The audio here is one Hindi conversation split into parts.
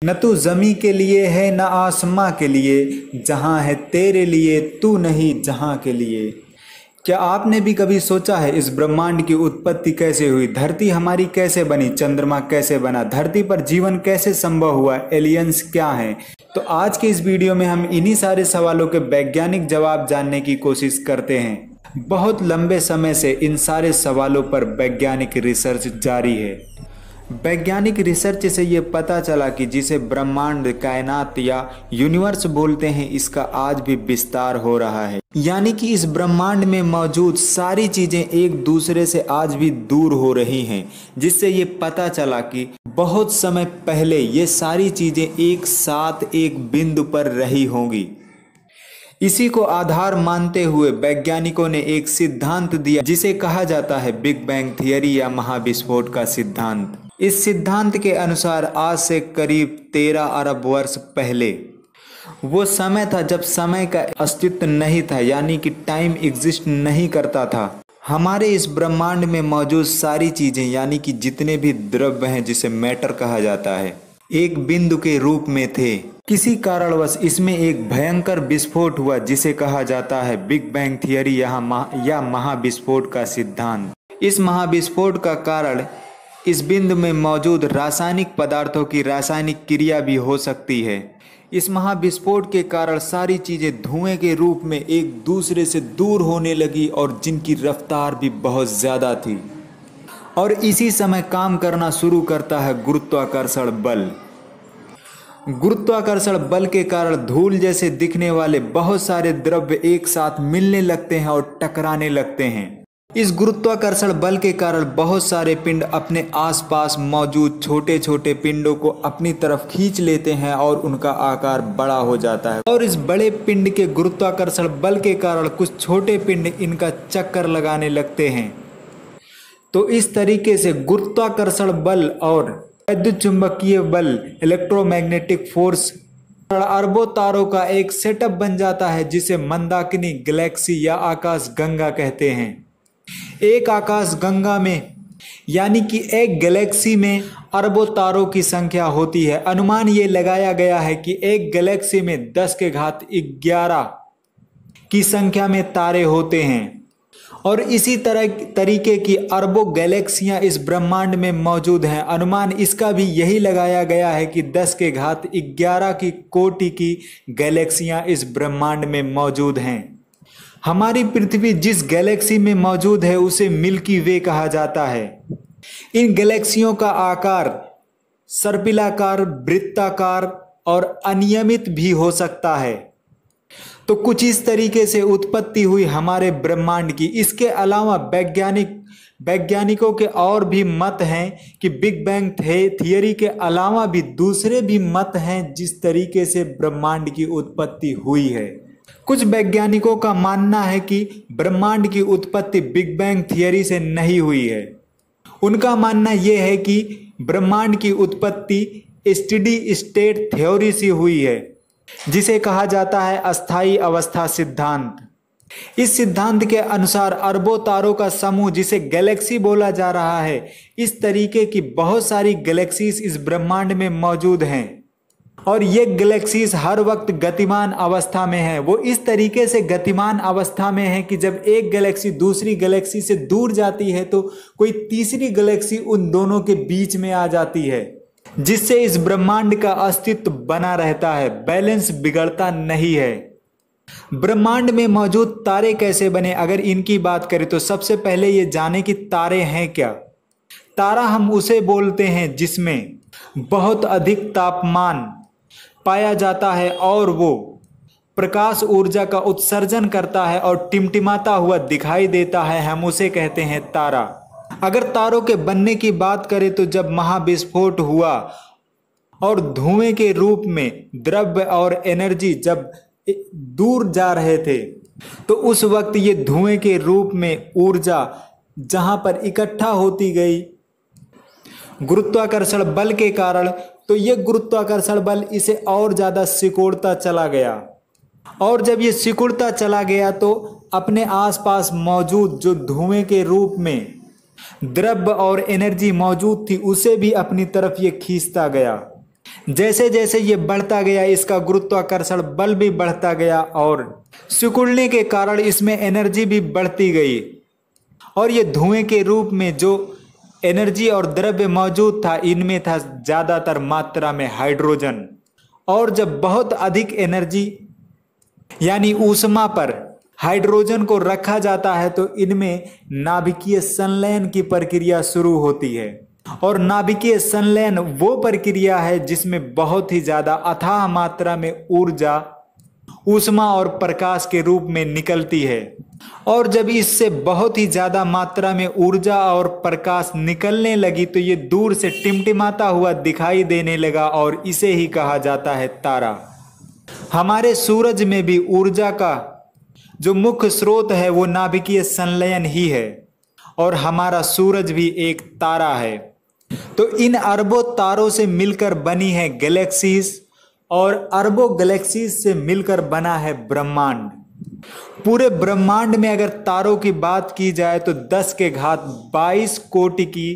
न तू ज़मीं के लिए है न आसमां के लिए, जहां है तेरे लिए तू नहीं जहां के लिए। क्या आपने भी कभी सोचा है इस ब्रह्मांड की उत्पत्ति कैसे हुई, धरती हमारी कैसे बनी, चंद्रमा कैसे बना, धरती पर जीवन कैसे संभव हुआ, एलियंस क्या हैं। तो आज के इस वीडियो में हम इन्हीं सारे सवालों के वैज्ञानिक जवाब जानने की कोशिश करते हैं। बहुत लंबे समय से इन सारे सवालों पर वैज्ञानिक रिसर्च जारी है। वैज्ञानिक रिसर्च से ये पता चला कि जिसे ब्रह्मांड, कायनात या यूनिवर्स बोलते हैं, इसका आज भी विस्तार हो रहा है। यानी कि इस ब्रह्मांड में मौजूद सारी चीजें एक दूसरे से आज भी दूर हो रही हैं, जिससे ये पता चला कि बहुत समय पहले ये सारी चीजें एक साथ एक बिंदु पर रही होंगी। इसी को आधार मानते हुए वैज्ञानिकों ने एक सिद्धांत दिया जिसे कहा जाता है बिग बैंग थियरी या महाविस्फोट का सिद्धांत। इस सिद्धांत के अनुसार आज से करीब 13 अरब वर्ष पहले वो समय था जब समय का अस्तित्व नहीं था, यानी कि टाइम एग्जिस्ट नहीं करता था। हमारे इस ब्रह्मांड में मौजूद सारी चीजें, यानी कि जितने भी द्रव्य हैं जिसे मैटर कहा जाता है, एक बिंदु के रूप में थे। किसी कारणवश इसमें एक भयंकर विस्फोट हुआ जिसे कहा जाता है बिग बैंग थियरी या महाविस्फोट का सिद्धांत। इस महाविस्फोट का कारण इस बिंदु में मौजूद रासायनिक पदार्थों की रासायनिक क्रिया भी हो सकती है। इस महाविस्फोट के कारण सारी चीजें धुएं के रूप में एक दूसरे से दूर होने लगी और जिनकी रफ्तार भी बहुत ज्यादा थी। और इसी समय काम करना शुरू करता है गुरुत्वाकर्षण बल। गुरुत्वाकर्षण बल के कारण धूल जैसे दिखने वाले बहुत सारे द्रव्य एक साथ मिलने लगते हैं और टकराने लगते हैं। इस गुरुत्वाकर्षण बल के कारण बहुत सारे पिंड अपने आसपास मौजूद छोटे छोटे पिंडों को अपनी तरफ खींच लेते हैं और उनका आकार बड़ा हो जाता है। और इस बड़े पिंड के गुरुत्वाकर्षण बल के कारण कुछ छोटे पिंड इनका चक्कर लगाने लगते हैं। तो इस तरीके से गुरुत्वाकर्षण बल और विद्युत चुंबकीय बल, इलेक्ट्रोमैग्नेटिक फोर्स, अरबों तारों का एक सेटअप बन जाता है जिसे मंदाकिनी गैलेक्सी या आकाश गंगा कहते हैं। एक आकाश गंगा में, यानी कि एक गैलेक्सी में अरबों तारों की संख्या होती है। अनुमान ये लगाया गया है कि एक गैलेक्सी में 10 के घात 11 की संख्या में तारे होते हैं। और इसी तरीके की अरबों गैलेक्सियां इस ब्रह्मांड में मौजूद हैं। अनुमान इसका भी यही लगाया गया है कि 10 के घात 11 की कोटि की गैलेक्सियां इस ब्रह्मांड में मौजूद हैं। हमारी पृथ्वी जिस गैलेक्सी में मौजूद है उसे मिल्की वे कहा जाता है। इन गैलेक्सियों का आकार सर्पिलाकार, वृत्ताकार और अनियमित भी हो सकता है। तो कुछ इस तरीके से उत्पत्ति हुई हमारे ब्रह्मांड की। इसके अलावा वैज्ञानिकों के और भी मत हैं कि बिग बैंग थियरी के अलावा भी दूसरे भी मत हैं जिस तरीके से ब्रह्मांड की उत्पत्ति हुई है। कुछ वैज्ञानिकों का मानना है कि ब्रह्मांड की उत्पत्ति बिग बैंग थियरी से नहीं हुई है। उनका मानना यह है कि ब्रह्मांड की उत्पत्ति स्टेडी स्टेट थ्योरी से हुई है, जिसे कहा जाता है अस्थायी अवस्था सिद्धांत। इस सिद्धांत के अनुसार अरबों तारों का समूह, जिसे गैलेक्सी बोला जा रहा है, इस तरीके की बहुत सारी गैलेक्सीज इस ब्रह्मांड में मौजूद हैं और ये गैलेक्सीज हर वक्त गतिमान अवस्था में है। वो इस तरीके से गतिमान अवस्था में है कि जब एक गैलेक्सी दूसरी गैलेक्सी से दूर जाती है तो कोई तीसरी गैलेक्सी उन दोनों के बीच में आ जाती है, जिससे इस ब्रह्मांड का अस्तित्व बना रहता है, बैलेंस बिगड़ता नहीं है। ब्रह्मांड में मौजूद तारे कैसे बने, अगर इनकी बात करें तो सबसे पहले ये जाने कि तारे हैं क्या। तारा हम उसे बोलते हैं जिसमें बहुत अधिक तापमान पाया जाता है और वो प्रकाश ऊर्जा का उत्सर्जन करता है और टिमटिमाता हुआ दिखाई देता है, हम उसे कहते हैं तारा। अगर तारों के बनने की बात करें तो जब महाविस्फोट हुआ और धुएं के रूप में द्रव्य और एनर्जी जब दूर जा रहे थे, तो उस वक्त ये धुएं के रूप में ऊर्जा जहां पर इकट्ठा होती गई गुरुत्वाकर्षण बल के कारण, तो ये गुरुत्वाकर्षण बल इसे और ज्यादा सिकोड़ता चला गया। और जब ये सिकुड़ता चला गया तो अपने आसपास मौजूद जो धुएं के रूप में द्रव्य और एनर्जी मौजूद थी उसे भी अपनी तरफ ये खींचता गया। जैसे जैसे ये बढ़ता गया इसका गुरुत्वाकर्षण बल भी बढ़ता गया और सिकुड़ने के कारण इसमें एनर्जी भी बढ़ती गई और ये धुएं के रूप में जो एनर्जी और द्रव्य मौजूद था इनमें था ज़्यादातर मात्रा में हाइड्रोजन। और जब बहुत अधिक एनर्जी यानी ऊष्मा पर हाइड्रोजन को रखा जाता है तो इनमें नाभिकीय संलयन की प्रक्रिया शुरू होती है। और नाभिकीय संलयन वो प्रक्रिया है जिसमें बहुत ही ज़्यादा अथाह मात्रा में ऊर्जा ऊष्मा और प्रकाश के रूप में निकलती है। और जब इससे बहुत ही ज़्यादा मात्रा में ऊर्जा और प्रकाश निकलने लगी तो ये दूर से टिमटिमाता हुआ दिखाई देने लगा और इसे ही कहा जाता है तारा। हमारे सूरज में भी ऊर्जा का जो मुख्य स्रोत है वो नाभिकीय संलयन ही है और हमारा सूरज भी एक तारा है। तो इन अरबों तारों से मिलकर बनी है गैलेक्सीज और अरबों गैलेक्सीज से मिलकर बना है ब्रह्मांड। पूरे ब्रह्मांड में अगर तारों की बात की जाए तो 10 के घात 22 कोटि की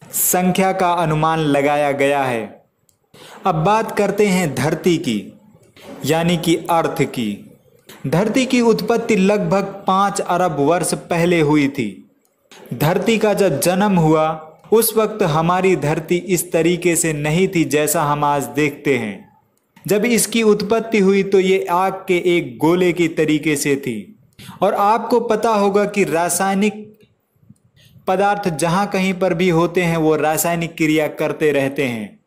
संख्या का अनुमान लगाया गया है। अब बात करते हैं धरती की यानी कि अर्थ की। धरती की उत्पत्ति लगभग 5 अरब वर्ष पहले हुई थी। धरती का जब जन्म हुआ उस वक्त हमारी धरती इस तरीके से नहीं थी जैसा हम आज देखते हैं। जब इसकी उत्पत्ति हुई तो ये आग के एक गोले की तरीके से थी। और आपको पता होगा कि रासायनिक पदार्थ जहाँ कहीं पर भी होते हैं वो रासायनिक क्रिया करते रहते हैं।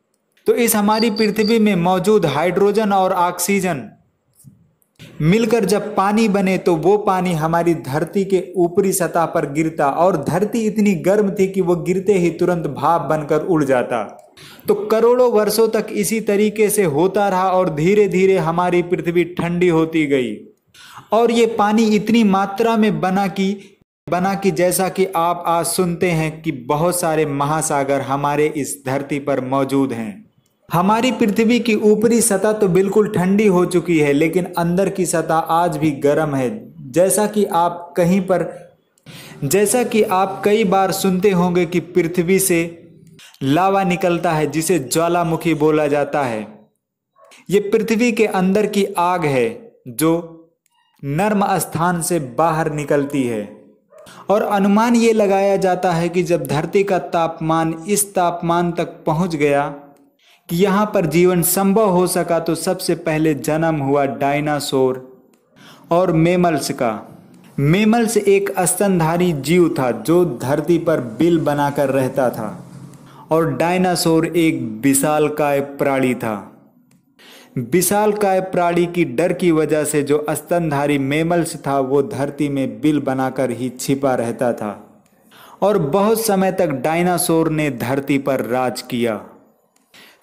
तो इस हमारी पृथ्वी में मौजूद हाइड्रोजन और ऑक्सीजन मिलकर जब पानी बने तो वो पानी हमारी धरती के ऊपरी सतह पर गिरता और धरती इतनी गर्म थी कि वो गिरते ही तुरंत भाप बनकर उड़ जाता। तो करोड़ों वर्षों तक इसी तरीके से होता रहा और धीरे धीरे हमारी पृथ्वी ठंडी होती गई। और ये पानी इतनी मात्रा में बना कि जैसा कि आप आज सुनते हैं कि बहुत सारे महासागर हमारे इस धरती पर मौजूद हैं। हमारी पृथ्वी की ऊपरी सतह तो बिल्कुल ठंडी हो चुकी है लेकिन अंदर की सतह आज भी गर्म है। जैसा कि आप कई बार सुनते होंगे कि पृथ्वी से लावा निकलता है जिसे ज्वालामुखी बोला जाता है। ये पृथ्वी के अंदर की आग है जो नर्म स्थान से बाहर निकलती है। और अनुमान ये लगाया जाता है कि जब धरती का तापमान इस तापमान तक पहुंच गया कि यहाँ पर जीवन संभव हो सका तो सबसे पहले जन्म हुआ डायनासोर और मेमल्स का। मेमल्स एक स्तनधारी जीव था जो धरती पर बिल बनाकर रहता था और डायनासोर एक विशालकाय प्राणी था। विशालकाय प्राणी की डर की वजह से जो स्तनधारी मेमल्स था वो धरती में बिल बनाकर ही छिपा रहता था और बहुत समय तक डायनासोर ने धरती पर राज किया।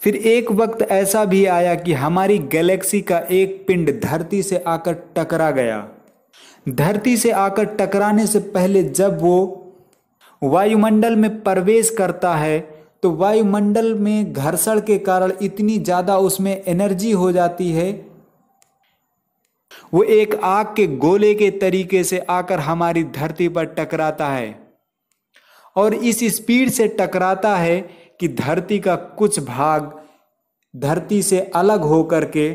फिर एक वक्त ऐसा भी आया कि हमारी गैलेक्सी का एक पिंड धरती से आकर टकरा गया। धरती से आकर टकराने से पहले जब वो वायुमंडल में प्रवेश करता है तो वायुमंडल में घर्षण के कारण इतनी ज़्यादा उसमें एनर्जी हो जाती है, वो एक आग के गोले के तरीके से आकर हमारी धरती पर टकराता है और इस स्पीड से टकराता है कि धरती का कुछ भाग धरती से अलग होकर के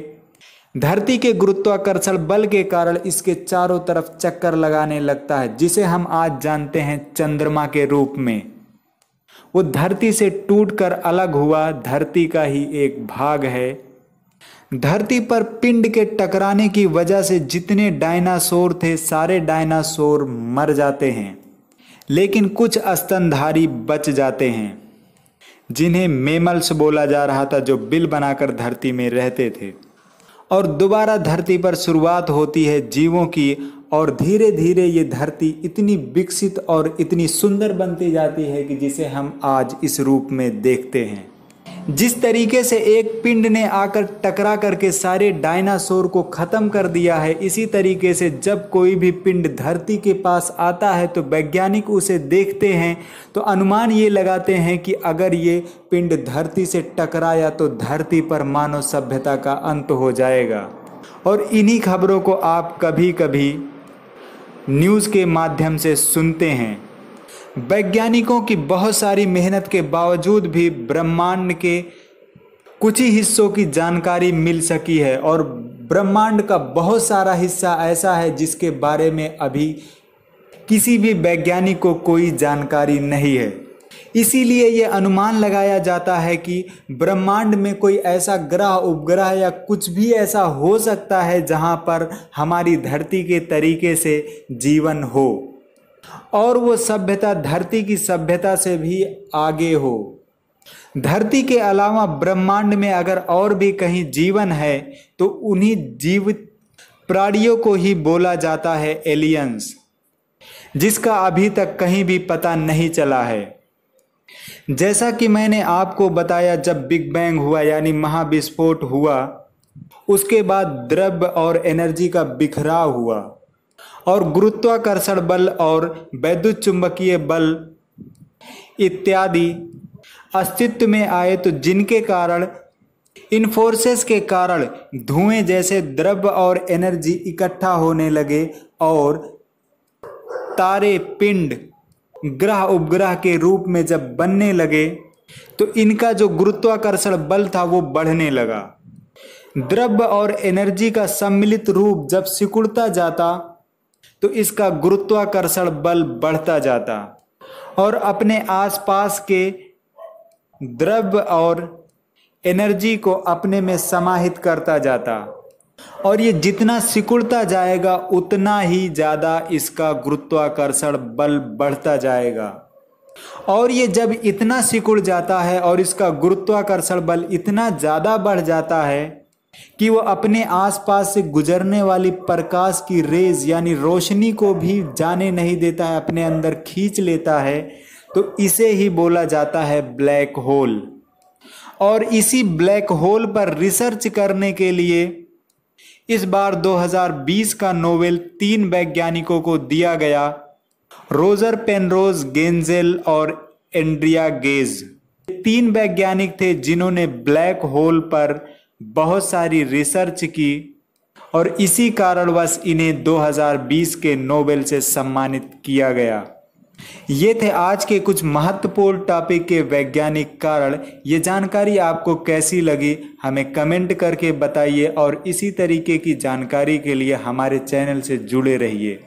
धरती के गुरुत्वाकर्षण बल के कारण इसके चारों तरफ चक्कर लगाने लगता है, जिसे हम आज जानते हैं चंद्रमा के रूप में। वो धरती से टूटकर अलग हुआ धरती का ही एक भाग है। धरती पर पिंड के टकराने की वजह से जितने डायनासोर थे सारे डायनासोर मर जाते हैं, लेकिन कुछ स्तनधारी बच जाते हैं जिन्हें मेमल्स बोला जा रहा था, जो बिल बनाकर धरती में रहते थे। और दोबारा धरती पर शुरुआत होती है जीवों की और धीरे धीरे ये धरती इतनी विकसित और इतनी सुंदर बनती जाती है कि जिसे हम आज इस रूप में देखते हैं। जिस तरीके से एक पिंड ने आकर टकरा करके सारे डायनासोर को ख़त्म कर दिया है, इसी तरीके से जब कोई भी पिंड धरती के पास आता है तो वैज्ञानिक उसे देखते हैं तो अनुमान ये लगाते हैं कि अगर ये पिंड धरती से टकराया तो धरती पर मानव सभ्यता का अंत हो जाएगा। और इन्हीं खबरों को आप कभी कभी न्यूज़ के माध्यम से सुनते हैं। वैज्ञानिकों की बहुत सारी मेहनत के बावजूद भी ब्रह्मांड के कुछ ही हिस्सों की जानकारी मिल सकी है और ब्रह्मांड का बहुत सारा हिस्सा ऐसा है जिसके बारे में अभी किसी भी वैज्ञानिक को कोई जानकारी नहीं है। इसीलिए ये अनुमान लगाया जाता है कि ब्रह्मांड में कोई ऐसा ग्रह उपग्रह या कुछ भी ऐसा हो सकता है जहाँ पर हमारी धरती के तरीके से जीवन हो और वो सभ्यता धरती की सभ्यता से भी आगे हो। धरती के अलावा ब्रह्मांड में अगर और भी कहीं जीवन है तो उन्हीं जीवित प्राणियों को ही बोला जाता है एलियंस, जिसका अभी तक कहीं भी पता नहीं चला है। जैसा कि मैंने आपको बताया, जब बिग बैंग हुआ यानी महाविस्फोट हुआ, उसके बाद द्रव्य और एनर्जी का बिखराव हुआ और गुरुत्वाकर्षण बल और वैद्युत चुंबकीय बल इत्यादि अस्तित्व में आए, तो जिनके कारण इन फोर्सेस के कारण धुएं जैसे द्रव्य और एनर्जी इकट्ठा होने लगे और तारे, पिंड, ग्रह उपग्रह के रूप में जब बनने लगे तो इनका जो गुरुत्वाकर्षण बल था वो बढ़ने लगा। द्रव्य और एनर्जी का सम्मिलित रूप जब सिकुड़ता जाता तो इसका गुरुत्वाकर्षण बल बढ़ता जाता और अपने आसपास के द्रव्य और एनर्जी को अपने में समाहित करता जाता और ये जितना सिकुड़ता जाएगा उतना ही ज़्यादा इसका गुरुत्वाकर्षण बल बढ़ता जाएगा। और ये जब इतना सिकुड़ जाता है और इसका गुरुत्वाकर्षण बल इतना ज़्यादा बढ़ जाता है कि वो अपने आसपास से गुजरने वाली प्रकाश की रेज यानी रोशनी को भी जाने नहीं देता है, अपने अंदर खींच लेता है, तो इसे ही बोला जाता है ब्लैक होल। और इसी ब्लैक होल पर रिसर्च करने के लिए इस बार 2020 का नोबेल 3 वैज्ञानिकों को दिया गया, रोजर पेनरोज, गेंजेल और एंड्रिया गेज। 3 वैज्ञानिक थे जिन्होंने ब्लैक होल पर बहुत सारी रिसर्च की और इसी कारणवश इन्हें 2020 के नोबेल से सम्मानित किया गया। ये थे आज के कुछ महत्वपूर्ण टॉपिक के वैज्ञानिक कारण। ये जानकारी आपको कैसी लगी हमें कमेंट करके बताइए और इसी तरीके की जानकारी के लिए हमारे चैनल से जुड़े रहिए।